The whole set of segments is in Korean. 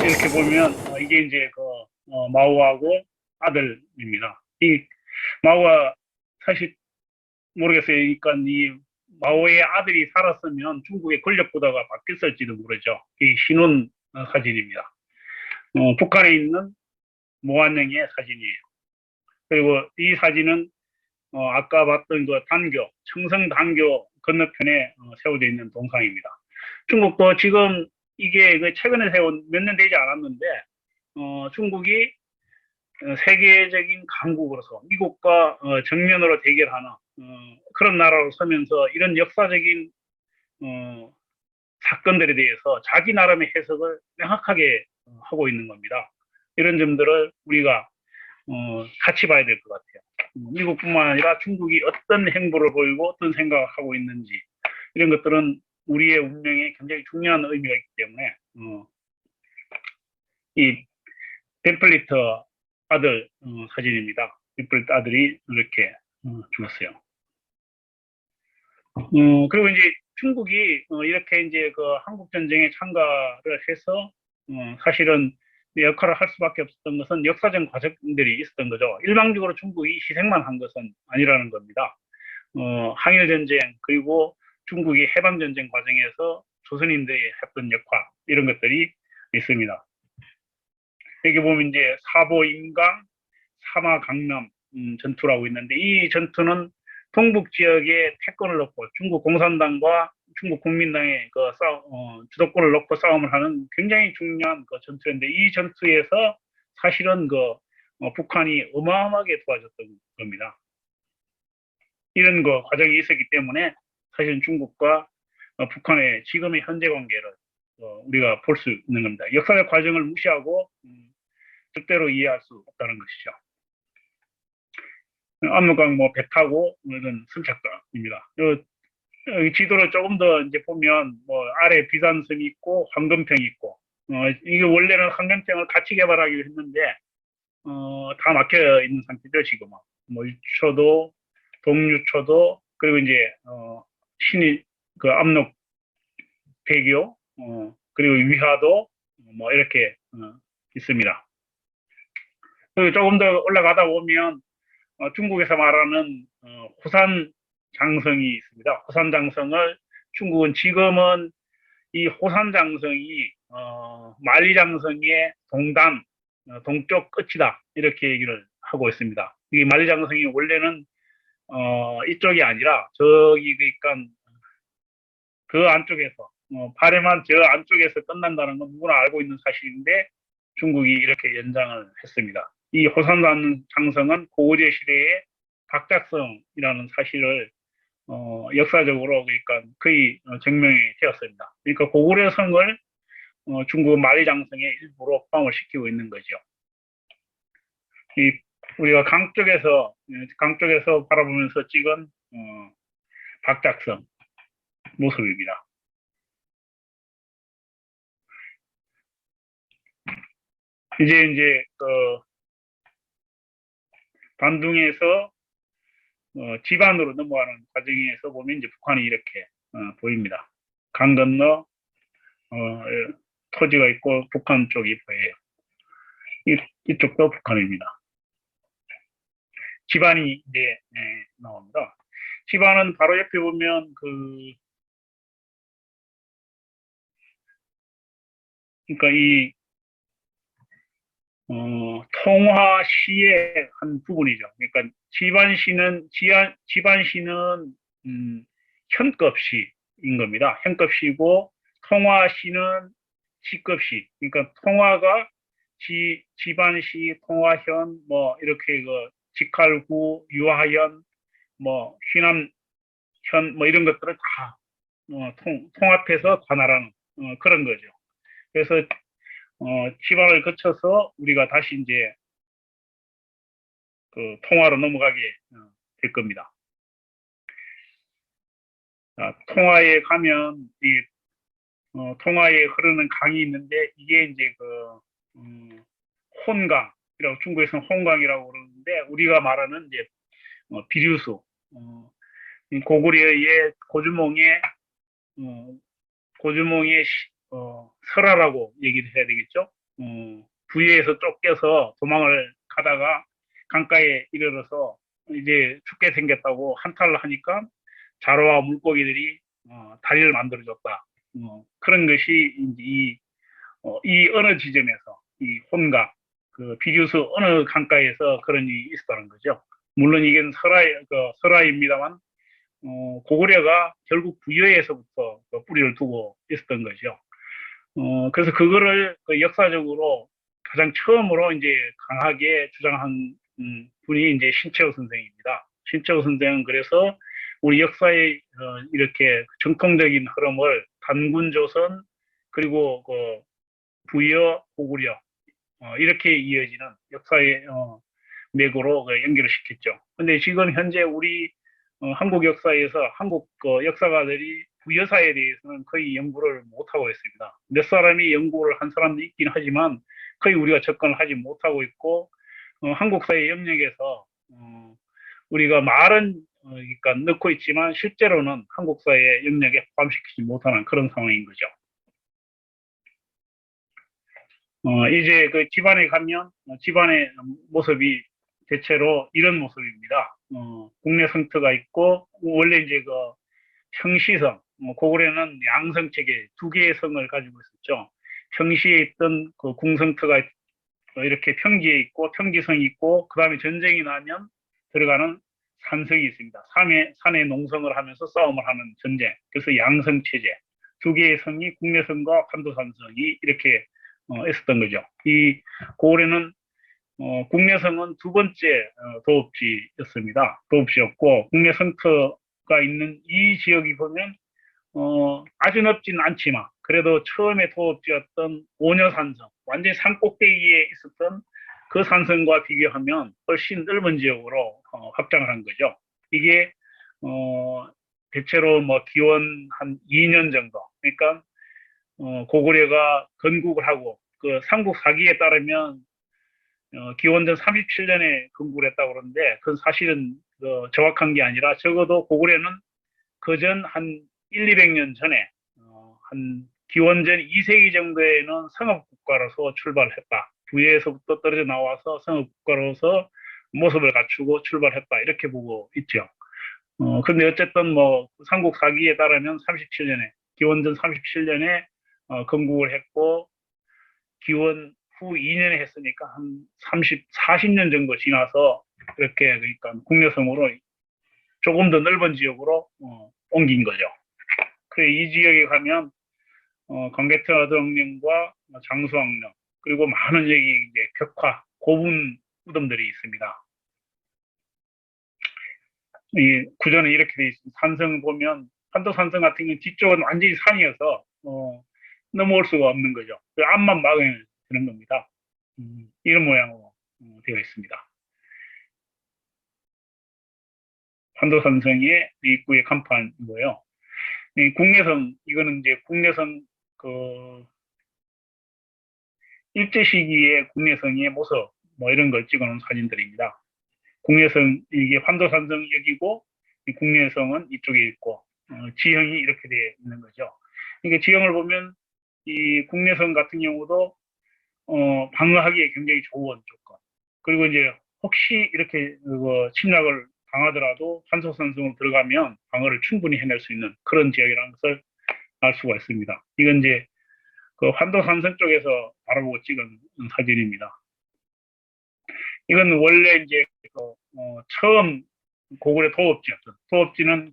이렇게 보면 이게 이제 그 마오하고 아들입니다. 이 마오가 사실 모르겠어요. 그러니까 이 마오의 아들이 살았으면 중국의 권력 구도가 바뀌었을지도 모르죠. 이 신혼 사진입니다. 북한에 있는 모한영의 사진이에요. 그리고 이 사진은 아까 봤던 그 단교, 청성 단교 건너편에 세워져 있는 동상입니다. 중국도 지금 이게 그 최근에 세운 몇 년 되지 않았는데 중국이 세계적인 강국으로서 미국과 정면으로 대결하는 그런 나라로 서면서 이런 역사적인 사건들에 대해서 자기 나름의 해석을 명확하게 하고 있는 겁니다. 이런 점들을 우리가 같이 봐야 될 것 같아요. 미국뿐만 아니라 중국이 어떤 행보를 보이고 어떤 생각을 하고 있는지 이런 것들은 우리의 운명에 굉장히 중요한 의미가 있기 때문에 이 벤플리트 아들 사진입니다. 벤플리트 아들이 이렇게 죽었어요. 그리고 이제 중국이 이렇게 이제 그 한국 전쟁에 참가를 해서 사실은 역할을 할 수밖에 없었던 것은 역사적 과정들이 있었던 거죠. 일방적으로 중국이 희생만 한 것은 아니라는 겁니다. 항일 전쟁 그리고 중국이 해방 전쟁 과정에서 조선인들이 했던 역할 이런 것들이 있습니다. 여기 보면 이제 사보 임강, 사마 강남 전투라고 있는데 이 전투는 동북 지역의 패권을 놓고 중국 공산당과 중국 국민당의 그 주도권을 놓고 싸움을 하는 굉장히 중요한 그 전투인데 이 전투에서 사실은 그 북한이 어마어마하게 도와줬던 겁니다. 이런 그 과정이 있었기 때문에 사실은 중국과 북한의 지금의 현재 관계를 우리가 볼 수 있는 겁니다. 역사적 과정을 무시하고 절대로 이해할 수 없다는 것이죠. 압록강 배 타고 이런 선착장입니다. 여기 지도를 조금 더 이제 보면 아래 비산섬이 있고 황금평이 있고 이게 원래는 황금평을 같이 개발하기로 했는데 다 막혀 있는 상태죠 지금은. 유초도, 동유초도 그리고 이제 신이 그 압록 대교 그리고 위화도 이렇게 있습니다. 그리고 조금 더 올라가다 보면 중국에서 말하는 호산 장성이 있습니다. 호산 장성을 중국은 지금은 이 호산 장성이 만리장성의 동단 동쪽 끝이다 이렇게 얘기를 하고 있습니다. 이 만리장성이 원래는 이쪽이 아니라 저기 그러니까 그 안쪽에서 파레만 저 안쪽에서 끝난다는 건 누구나 알고 있는 사실인데 중국이 이렇게 연장을 했습니다. 이 호산 장성은 고구려 시대의 박작성이라는 사실을 역사적으로 그러니까 거의 증명이 되었습니다. 그러니까 고구려 성을 중국 만리장성의 일부로 포함을 시키고 있는 거죠. 우리가 강 쪽에서 바라보면서 찍은 박작성 모습입니다. 이제 그 반둥에서 지반으로 넘어가는 과정에서 보면 이제 북한이 이렇게 보입니다. 강 건너 토지가 있고 북한 쪽이 보여요. 이쪽도 북한입니다. 지반이 이제 나옵니다. 지반은 바로 옆에 보면 그러니까 이 통화시의 한 부분이죠. 그러니까 지반시는 현급시인 겁니다. 현급시고 통화시는 시급시. 그러니까 통화가 지반시, 통화현, 이렇게 직할구, 유하현, 휘남현, 이런 것들을 다 통합해서 관할하는 그런 거죠. 그래서 지방을 거쳐서 우리가 다시 이제 그 통화로 넘어가게 될 겁니다. 통화에 가면 이 통화에 흐르는 강이 있는데 이게 이제 혼강이라고 중국에서는 혼강이라고 그러는데 우리가 말하는 이제 비류수 고구려의 고주몽의 설화라고 얘기를 해야 되겠죠. 부여에서 쫓겨서 도망을 가다가 강가에 이르러서 이제 죽게 생겼다고 한탄을 하니까 자로와 물고기들이 다리를 만들어줬다. 그런 것이 이 어느 지점에서 이 혼가 그 비류수 어느 강가에서 그런 일이 있었다는 거죠. 물론 이건 설화입니다만 고구려가 결국 부여에서부터 그 뿌리를 두고 있었던 거죠. 그래서 그거를 그 역사적으로 가장 처음으로 이제 강하게 주장한 분이 이제 신채호 선생입니다. 신채호 선생은 그래서 우리 역사의 이렇게 정통적인 흐름을 단군조선 그리고 그 부여 고구려 이렇게 이어지는 역사의 맥으로 그 연결을 시켰죠. 근데 지금 현재 우리 한국 역사에서 한국 역사가들이 부여사에 대해서는 거의 연구를 못하고 있습니다. 몇 사람이 연구를 한 사람도 있긴 하지만 거의 우리가 접근을 하지 못하고 있고 한국사의 영역에서 우리가 말은 그러니까 넣고 있지만 실제로는 한국사의 영역에 포함시키지 못하는 그런 상황인 거죠. 이제 그 집안에 가면 집안의 모습이 대체로 이런 모습입니다. 국내 성터가 있고 원래 이제 그 평시성, 고구려는 양성체계 두 개의 성을 가지고 있었죠. 평시에 있던 그 궁성터가 이렇게 평지에 있고 평지성이 있고 그 다음에 전쟁이 나면 들어가는 산성이 있습니다. 산에 농성을 하면서 싸움을 하는 전쟁. 그래서 양성체제. 두 개의 성이 국내성과 판도산성이 이렇게 있었던 거죠. 이 고구려는 국내성은 두 번째 도읍지였습니다. 도읍지였고 국내 성터가 있는 이 지역이 보면 아주 넓지는 않지만 그래도 처음에 도읍지였던 오녀산성, 완전히 산 꼭대기에 있었던 그 산성과 비교하면 훨씬 넓은 지역으로 확장을 한 거죠. 이게 대체로 뭐 기원 한 2년 정도. 그러니까 고구려가 건국을 하고 그 삼국 사기에 따르면 기원전 37년에 건국을 했다고 그러는데 그건 사실은 정확한 게 아니라 적어도 고구려는 그전 한 1, 200년 전에 한 기원전 2세기 정도에는 성읍국가로서 출발을 했다. 부에서부터 떨어져 나와서 성읍국가로서 모습을 갖추고 출발했다. 이렇게 보고 있죠. 근데 어쨌든 뭐 삼국 사기에 따르면 37년에 기원전 37년에 건국을 했고 기원 후 2년에 했으니까 한 40년 정도 지나서 이렇게 그러니까 국내성으로 조금 더 넓은 지역으로 옮긴 거죠. 그래 이 지역에 가면 광개토라동령과 장수왕릉 그리고 많은 여기 이제 벽화 고분 무덤들이 있습니다. 이 구조는 이렇게 돼 있습니다. 산성 보면 판도산성 같은 경우는 뒤쪽은 완전히 산이어서 넘어올 수가 없는 거죠. 그 앞만 막으면 되는 겁니다. 이런 모양으로 되어 있습니다. 판도산성의 입구의 간판이고요. 이 국내성 이거는 이제 국내성 그 일제 시기의 국내성의 모습 뭐 이런 걸 찍어놓은 사진들입니다. 국내성 이게 판도산성 여기고 국내성은 이쪽에 있고 지형이 이렇게 되어 있는 거죠. 이게 지형을 보면 이 국내성 같은 경우도 방어하기에 굉장히 좋은 조건. 그리고 이제 혹시 이렇게 침략을 당하더라도 판도산성으로 들어가면 방어를 충분히 해낼 수 있는 그런 지역이라는 것을 알 수가 있습니다. 이건 이제 그 판도산성 쪽에서 바라보고 찍은 사진입니다. 이건 원래 이제 처음 고구려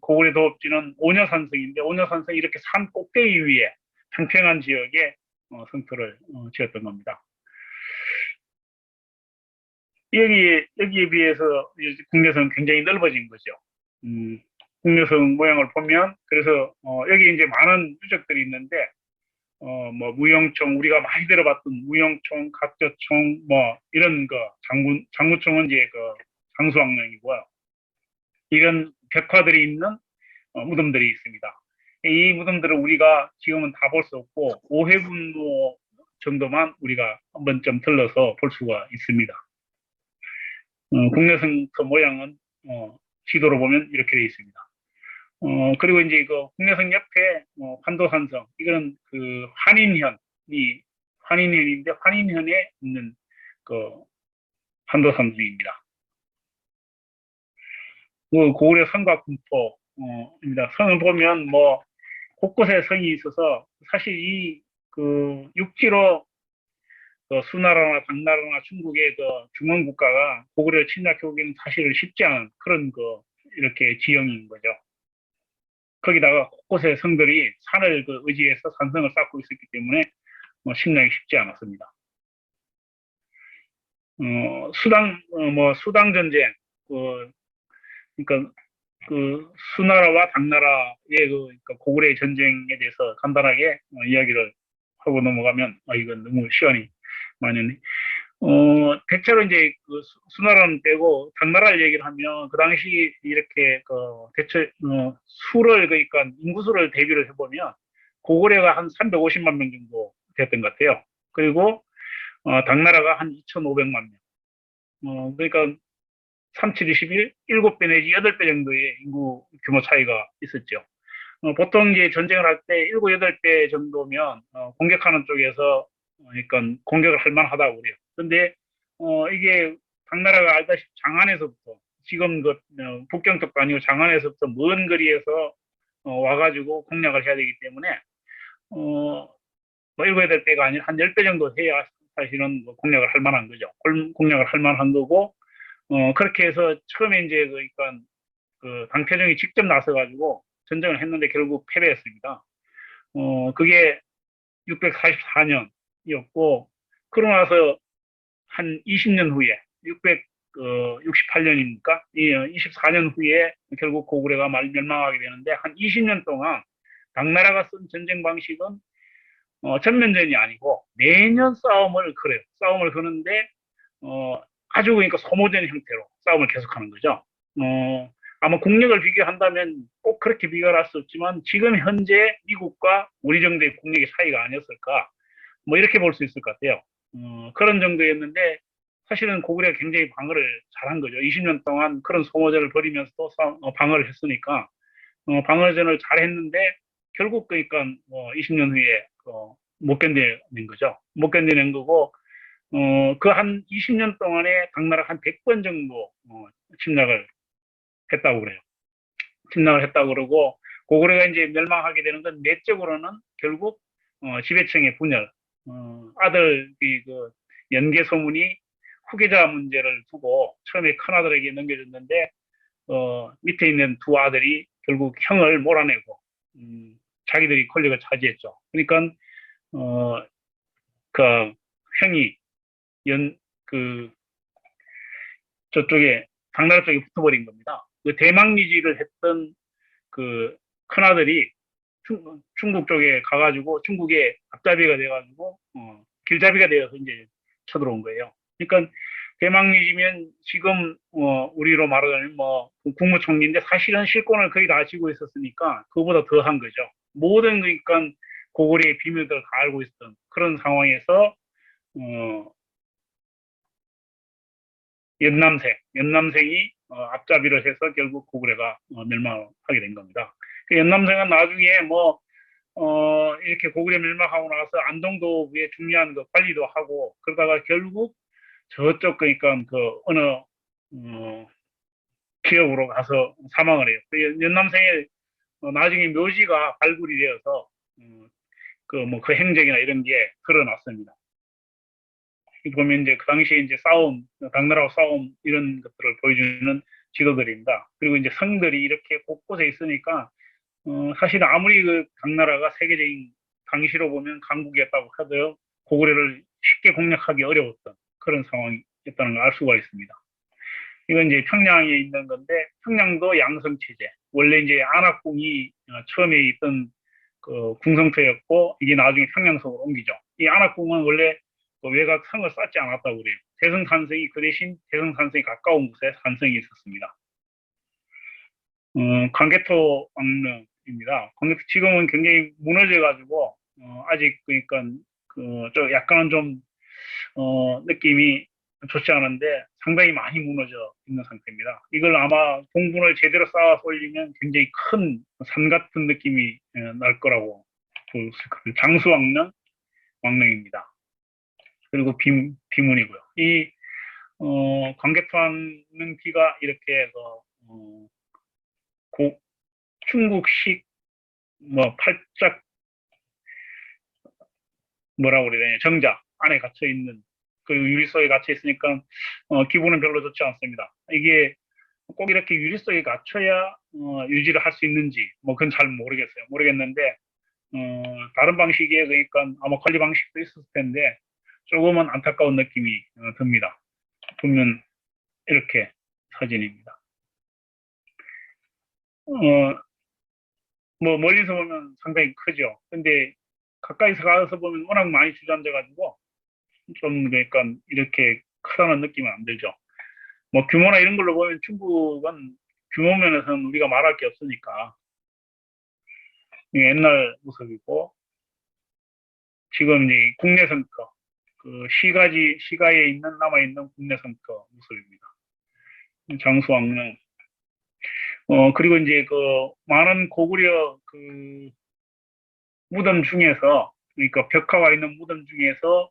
고구려 도읍지는 오녀산성인데 오녀산성이 이렇게 산 꼭대기 위에 평평한 지역에 성터를 지었던 겁니다. 여기에 비해서 국내성은 굉장히 넓어진 거죠. 국내성 모양을 보면 그래서 여기 이제 많은 유적들이 있는데 뭐 무용총 우리가 많이 들어봤던 무용총, 각저총 뭐 이런 거 장구총은 이제 그 장수왕릉이고요. 이런 벽화들이 있는 무덤들이 있습니다. 이 무덤들은 우리가 지금은 다 볼 수 없고 5회분로 정도만 우리가 한 번쯤 들러서 볼 수가 있습니다. 국내성터 모양은 지도로 보면 이렇게 되어 있습니다. 그리고 이제 그 국내성 옆에 판도산성 이거는 그 환인현인데 환인현에 있는 그 한도산성입니다. 그 고구려 성곽 분포입니다. 성을 보면 뭐 곳곳에 성이 있어서 사실 이 그 육지로 수나라나 당나라나 중국의 그 중원 국가가 고구려를 침략해 오기는 사실 쉽지 않은 그런 이렇게 지형인 거죠. 거기다가 곳곳에 성들이 산을 의지해서 산성을 쌓고 있었기 때문에 뭐 침략이 쉽지 않았습니다. 수당 전쟁, 그러니까 수나라와 당나라의 그러니까 고구려의 전쟁에 대해서 간단하게 이야기를 하고 넘어가면, 이건 너무 시간이 많이 했네. 대체로 이제 수나라는 빼고 당나라를 얘기를 하면 그 당시 이렇게 대체 수를 그러니까 인구수를 대비를 해보면 고구려가 한 350만 명 정도 됐던 것 같아요. 그리고 당나라가 한 2,500만 명. 그러니까 37, 21, 7배 내지 8배 정도의 인구 규모 차이가 있었죠. 보통 이제 전쟁을 할 때 7, 8배 정도면 공격하는 쪽에서 그러니까 공격을 할 만하다고 그래요. 근데 이게 당나라가 알다시피 장안에서부터 지금 북경 쪽도 아니고 장안에서부터 먼 거리에서 와가지고 공략을 해야 되기 때문에 뭐 7, 8배가 아니라 한 10배 정도 해야 사실은 뭐 공략을 할 만한 거죠. 공략을 할 만한 거고 그렇게 해서 처음에 이제 그러니까 당태종이 직접 나서가지고 전쟁을 했는데 결국 패배했습니다. 그게 644년이었고, 그러고 나서 한 20년 후에, 668년이니까, 24년 후에 결국 고구려가 멸망하게 되는데, 한 20년 동안 당나라가 쓴 전쟁 방식은 전면전이 아니고 매년 싸움을 걸어요. 싸움을 거는데, 아주 그러니까 소모전 형태로 싸움을 계속하는 거죠. 아마 국력을 비교한다면 꼭 그렇게 비교할 수 없지만 지금 현재 미국과 우리 정도의 국력의 차이가 아니었을까 뭐 이렇게 볼 수 있을 것 같아요. 그런 정도였는데 사실은 고구려가 굉장히 방어를 잘한 거죠. 20년 동안 그런 소모전을 벌이면서도 방어를 했으니까 방어전을 잘했는데 결국 그러니까 20년 후에 못 견뎌낸 거죠. 못 견뎌낸 거고 그 한 20년 동안에 당나라 한 100번 정도 침략을 했다고 그래요. 침략을 했다고 그러고 고구려가 이제 멸망하게 되는 건 내적으로는 결국 지배층의 분열, 아들이 연계 소문이 후계자 문제를 두고 처음에 큰 아들에게 넘겨줬는데 밑에 있는 두 아들이 결국 형을 몰아내고 자기들이 권력을 차지했죠. 그러니까 그 형이 그 저쪽에 당나라 쪽에 붙어버린 겁니다. 그 대망리지를 했던 그 큰아들이 중국 쪽에 가가지고 중국의 앞잡이가 돼가지고 길잡이가 되어서 이제 쳐들어온 거예요. 그러니까 대망리지면 지금 우리로 말하자면 뭐 국무총리인데 사실은 실권을 거의 다 쥐고 있었으니까 그보다 더한 거죠. 모든 그러니까 고구려의 비밀들을 다 알고 있었던 그런 상황에서 연남생이 앞잡이를 해서 결국 고구려가 멸망하게 된 겁니다. 그 연남생은 나중에 이렇게 고구려 멸망하고 나서 안동도의 중요한 관리도 하고 그러다가 결국 저쪽 그러니까 어느 기업으로 가서 사망을 해요. 그 연남생의 나중에 묘지가 발굴이 되어서 그 행적이나 이런 게 드러났습니다. 보면 이제 그 당시에 이제 당나라와 싸움 이런 것들을 보여주는 지도들입니다. 그리고 이제 성들이 이렇게 곳곳에 있으니까 사실 아무리 당나라가 세계적인 당시로 보면 강국이었다고 하더라도 고구려를 쉽게 공략하기 어려웠던 그런 상황이었다는 걸 알 수가 있습니다. 이건 이제 평양에 있는 건데 평양도 양성 체제. 원래 이제 안악궁이 처음에 있던 궁성터였고 이게 나중에 평양성으로 옮기죠. 이 안악궁은 원래 외곽 성을 쌓지 않았다고 그래요. 대성산성이 그 대신 대성산성이 가까운 곳에 산성이 있었습니다. 광개토 왕릉입니다. 광개토 지금은 굉장히 무너져가지고 아직 그러니까 약간은 좀 느낌이 좋지 않은데 상당히 많이 무너져 있는 상태입니다. 이걸 아마 동분을 제대로 쌓아서 올리면 굉장히 큰 산 같은 느낌이 날 거라고 볼 수 있거든요. 장수왕릉 왕릉입니다. 그리고 비문이고요. 이 광개토하는 비가 이렇게 해서 중국식 뭐 팔짝 뭐라고 그래야 되냐 정자 안에 갇혀 있는 그리고 유리 속에 갇혀 있으니까 기분은 별로 좋지 않습니다. 이게 꼭 이렇게 유리 속에 갇혀야 유지를 할 수 있는지 뭐 그건 잘 모르겠는데 다른 방식에 그러니까 아마 관리 방식도 있었을 텐데 조금은 안타까운 느낌이 듭니다. 보면 이렇게 사진입니다. 뭐 멀리서 보면 상당히 크죠. 근데 가까이서 가서 보면 워낙 많이 주저앉아 가지고 좀 그러니까 이렇게 크다는 느낌은 안 들죠. 뭐 규모나 이런 걸로 보면 중국은 규모 면에서는 우리가 말할 게 없으니까 옛날 모습이고 지금 이제 국내 성터 그 시가에 있는 남아 있는 국내 성터 모습입니다. 장수왕릉 그리고 이제 그 많은 고구려 그 무덤 중에서 그러니까 벽화가 있는 무덤 중에서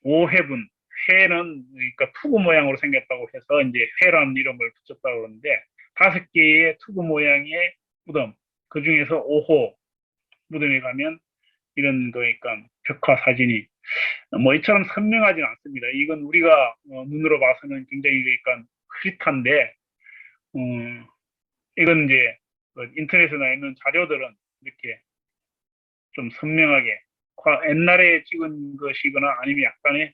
5회분 회는 그러니까 투구 모양으로 생겼다고 해서 이제 회라는 이름을 붙였다고 그러는데 5개의 투구 모양의 무덤 그 중에서 5호 무덤에 가면 이런 그러니까 벽화 사진이 뭐 이처럼 선명하지는 않습니다. 이건 우리가 눈으로 봐서는 굉장히 그러니까 흐릿한데 이건 이제 인터넷에 나 있는 자료들은 이렇게 좀 선명하게 옛날에 찍은 것이거나 아니면 약간의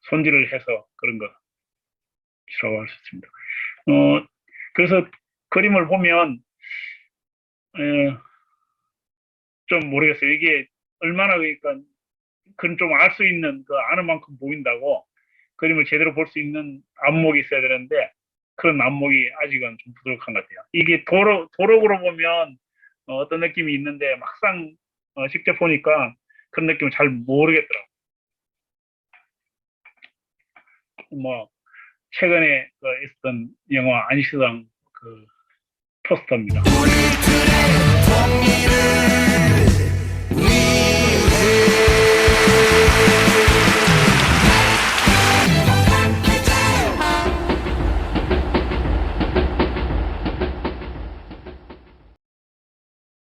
손질을 해서 그런 것이라고 할 수 있습니다. 그래서 그림을 보면 좀 모르겠어요. 이게 얼마나 그러니까 그건 좀 알 수 있는 그 아는 만큼 보인다고 그림을 제대로 볼 수 있는 안목이 있어야 되는데 그런 안목이 아직은 좀 부족한 것 같아요. 이게 도록으로 보면 어떤 느낌이 있는데 막상 직접 보니까 그런 느낌을 잘 모르겠더라고요. 뭐 최근에 있었던 영화 안시당 그 포스터입니다.